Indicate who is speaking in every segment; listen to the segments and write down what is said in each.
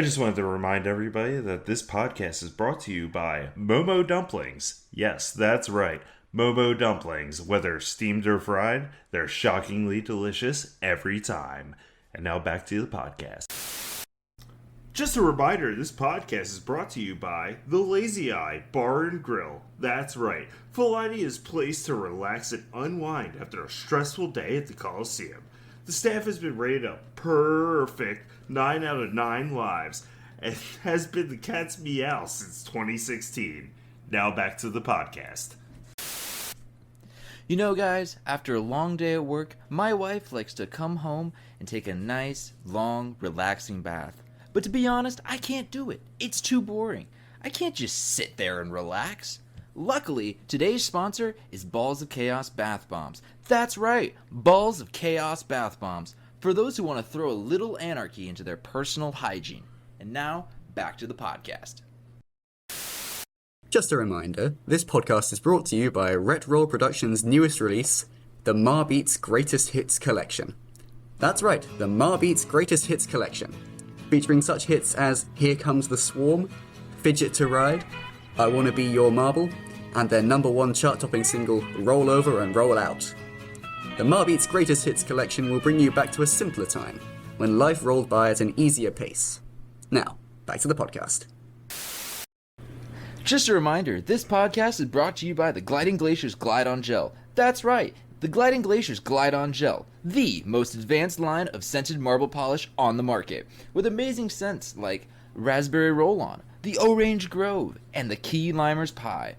Speaker 1: I just wanted to remind everybody that this podcast is brought to you by Momo Dumplings. Yes, that's right. Momo Dumplings. Whether steamed or fried, they're shockingly delicious every time. And now back to the podcast. Just a reminder, this podcast is brought to you by The Lazy Eye Bar and Grill. That's right. Filani is a place to relax and unwind after a stressful day at the Coliseum. The staff has been rated a perfect 9 out of 9 lives and has been the cat's meow since 2016. Now back to the podcast.
Speaker 2: You know, guys, after a long day at work, my wife likes to come home and take a nice, long, relaxing bath. But to be honest, I can't do it. It's too boring. I can't just sit there and relax. Luckily, today's sponsor is Balls of Chaos Bath Bombs. That's right, Balls of Chaos Bath Bombs, for those who want to throw a little anarchy into their personal hygiene. And now, back to the podcast.
Speaker 3: Just a reminder, this podcast is brought to you by Ret Roll Productions' newest release, the Marbeats Greatest Hits Collection. That's right, the Marbeats Greatest Hits Collection, featuring such hits as Here Comes the Swarm, Fidget to Ride, I Wanna Be Your Marble, and their #1 chart-topping single, Roll Over and Roll Out. The Marbeats Greatest Hits Collection will bring you back to a simpler time, when life rolled by at an easier pace. Now, back to the podcast.
Speaker 2: Just a reminder, this podcast is brought to you by the Gliding Glaciers Glide On Gel. That's right, the Gliding Glaciers Glide On Gel, the most advanced line of scented marble polish on the market, with amazing scents like Raspberry Roll-On, the Orange Grove, and the Key Limers Pie.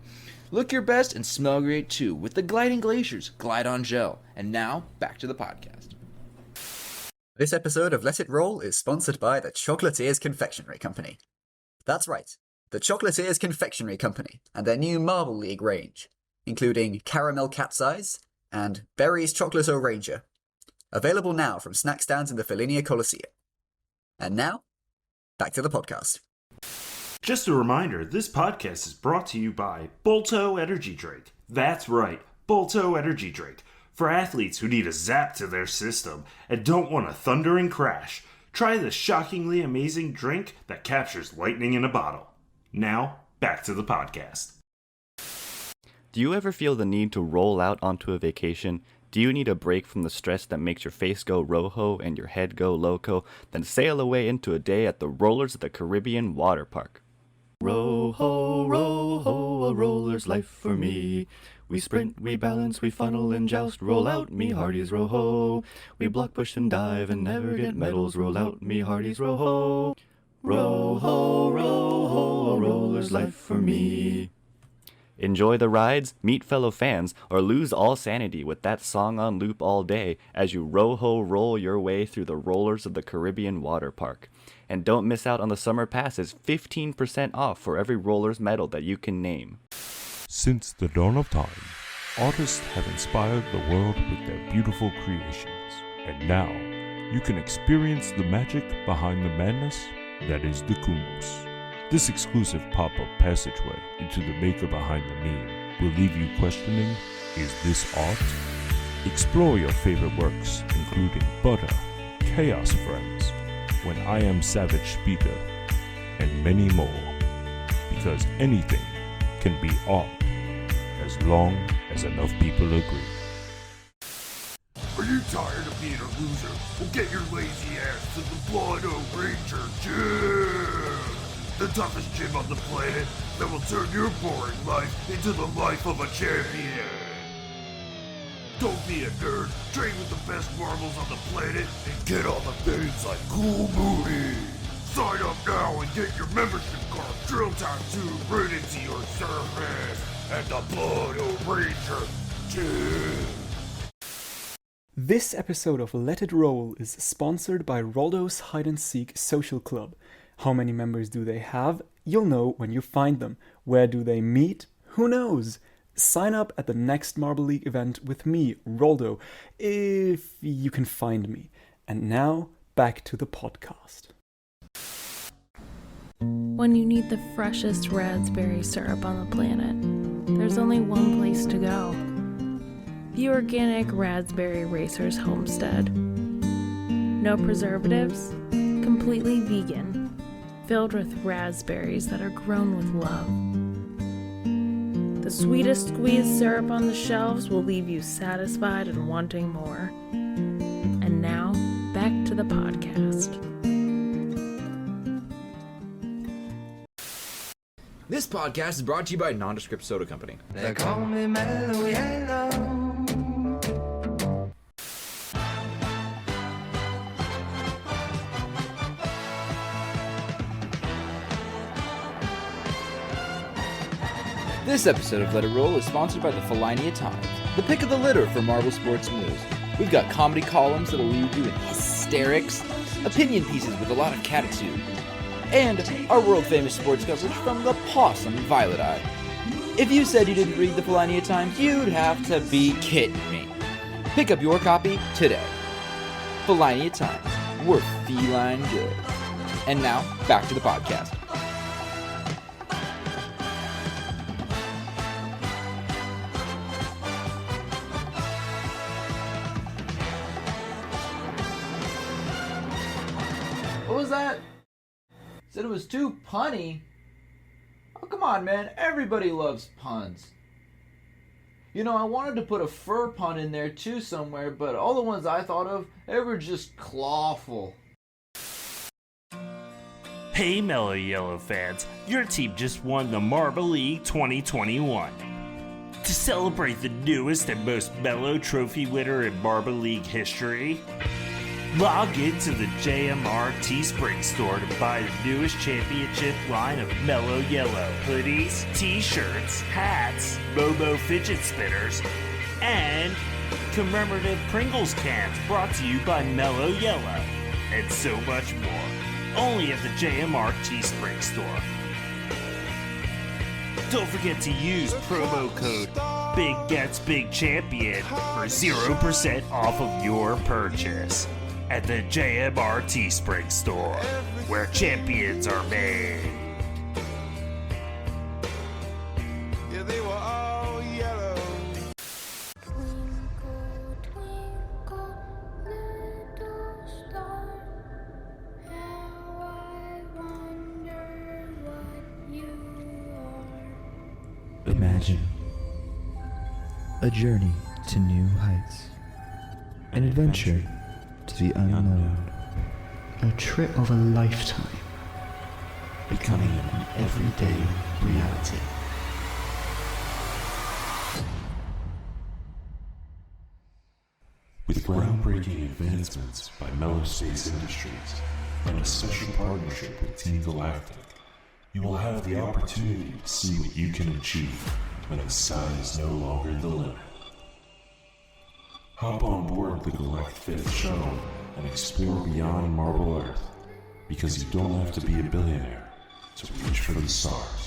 Speaker 2: Look your best and smell great too with the Gliding Glaciers Glide On Gel. And now, back to the podcast.
Speaker 3: This episode of Let It Roll is sponsored by the Chocolatiers Confectionery Company. That's right, the Chocolatiers Confectionery Company and their new Marble League range, including Caramel Cat's Eyes and Berries Chocolate O'Ranger. Available now from snack stands in the Felinia Coliseum. And now, back to the podcast.
Speaker 1: Just a reminder, this podcast is brought to you by Bolto Energy Drink. That's right, Bolto Energy Drink. For athletes who need a zap to their system and don't want a thundering crash, try the shockingly amazing drink that captures lightning in a bottle. Now, back to the podcast.
Speaker 4: Do you ever feel the need to roll out onto a vacation? Do you need a break from the stress that makes your face go rojo and your head go loco? Then sail away into a day at the Rollers of the Caribbean Water Park. Row-ho, row-ho, a roller's life for me. We sprint, we balance, we funnel and joust. Roll out, me hearties, row-ho. We block, push, and dive and never get medals. Roll out, me hearties, row-ho. Row-ho, row-ho, a roller's life for me. Enjoy the rides, meet fellow fans, or lose all sanity with that song on loop all day as you row-ho roll your way through the Rollers of the Caribbean Water Park. And don't miss out on the summer passes, 15% off for every Rollers medal that you can name.
Speaker 5: Since the dawn of time, artists have inspired the world with their beautiful creations. And now, you can experience the magic behind the madness that is the Kumos. This exclusive pop-up passageway into the maker behind the meme will leave you questioning, is this art? Explore your favorite works, including Butter, Chaos Friends, When I Am Savage Speaker, and many more. Because anything can be art, as long as enough people agree.
Speaker 6: Are you tired of being a loser? Well, get your lazy ass to the Blood Ranger Gym! The toughest gym on the planet that will turn your boring life into the life of a champion! Don't be a nerd, train with the best marbles on the planet, and get all the things like cool movies! Sign up now and get your membership card Drill Tattoo right into your service at the Blood Ranger Gym!
Speaker 7: This episode of Let It Roll is sponsored by Roldo's Hide and Seek Social Club. How many members do they have? You'll know when you find them. Where do they meet? Who knows? Sign up at the next Marble League event with me, Roldo, if you can find me. And now, back to the podcast.
Speaker 8: When you need the freshest raspberry syrup on the planet, there's only one place to go. The Organic Raspberry Racers Homestead. No preservatives, completely vegan. filled with raspberries that are grown with love. The sweetest squeezed syrup on the shelves will leave you satisfied and wanting more. And now, back to the podcast.
Speaker 2: This podcast is brought to you by Nondescript Soda Company.
Speaker 9: They call me Mellow Yellow.
Speaker 2: This episode of Let It Roll is sponsored by the Felinia Times, the pick of the litter for Marvel Sports News. We've got comedy columns that'll leave you in hysterics, opinion pieces with a lot of catitude, and our world-famous sports coverage from the Possum Violet Eye. If you said you didn't read the Felinia Times, you'd have to be kidding me. Pick up your copy today. Felinia Times, we're feline good. And now, back to the podcast. What was that? Said it was too punny. Oh, come on, man. Everybody loves puns. You know, I wanted to put a fur pun in there too somewhere, but all the ones I thought of, they were just clawful.
Speaker 1: Hey Mellow Yellow fans, your team just won the Marble League 2021. To celebrate the newest and most mellow trophy winner in Marble League history, log into the JMR Teespring store to buy the newest championship line of Mellow Yellow hoodies, t-shirts, hats, Momo fidget spinners, and commemorative Pringles cans brought to you by Mellow Yellow, and so much more. Only at the JMR Teespring store. Don't forget to use promo code BIGGETSBIGCHAMPION for 0% off of your purchase at the JMR Teespring store, where champions are made.
Speaker 9: Yeah, they were all yellow.
Speaker 10: Twinkle, twinkle, little star, how I wonder what you are.
Speaker 11: Imagine a journey to new heights, an adventure to the unknown,
Speaker 12: a trip of a lifetime,
Speaker 11: becoming an everyday reality.
Speaker 5: With groundbreaking advancements by Mellow Space Industries and a special partnership with Team Galactic, you will have the opportunity to see what you can achieve when the sky is no longer the limit. Hop on board the Galactic 5th shuttle and explore beyond Marble Earth, because you don't have to be a billionaire to reach for the stars.